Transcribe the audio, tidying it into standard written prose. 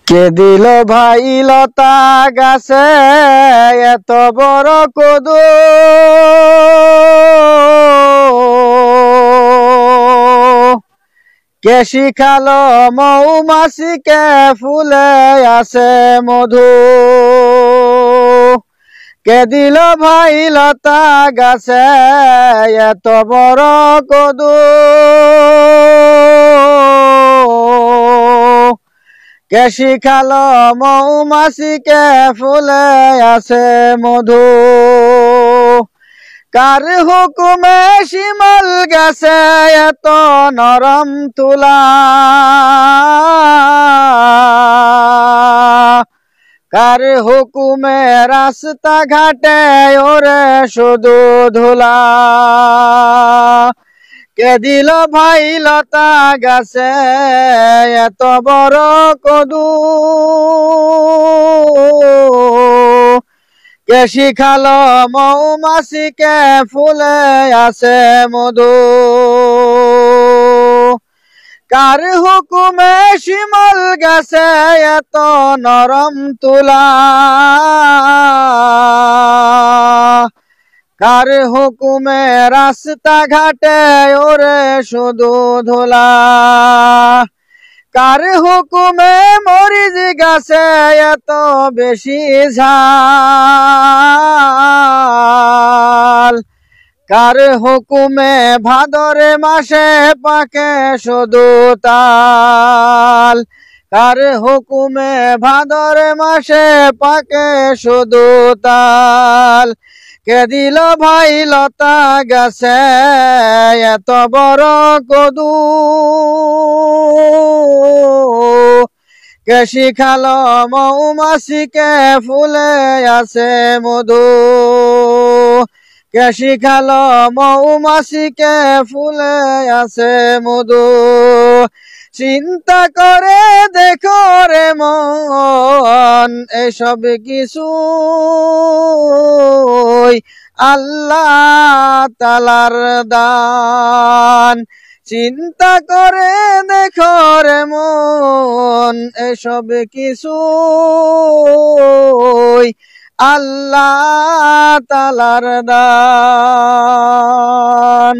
কে দিল ভাই লতা গাছে এত বড় কদু? কে শিখালো মৌমাছিকে ফুলে আছে মধু? কে দিল ভাই লতা গাছে এত বড় কদু? কে শিখালো মৌমাছিকে ফুলে আছে মধু? কার হুকুমে শিমল গাছে এত নরম তুলা? কার হুকুমে রাস্তা ঘাটে ওরে শুধু ধুলা? কে দিল ভাই লতা গাছে এত বড় কদু? কে শিখালো মৌমাছিকে ফুলে আছে মধু? কার হুকুমে শিমল গাছে এত নরম তুলা? কার হুকুমে রাস্তা ঘাটে ওরে শুধু ধুলা? কার হুকুমে মরিচ গাছে এত বেশি ঝাল? কার হুকুমে ভাদরে মাসে পাকে শুধু তাল? কার হুকুমে ভাদরে মাসে পাকে শুধু তাল? কে দিল ভাই লতা গাছে এত বড় কদু? কে শিখালো মৌমাছিকে ফুলে আছে মধু? কে শিখালো মৌমাছিকে ফুলে আছে মধু? চিন্তা করে দেখো রে মন, এসব কিছু আল্লাহ তাআলার দান। চিন্তা করে দেখো রে মন, এসব কিছু আল্লাহ তাআলার দান।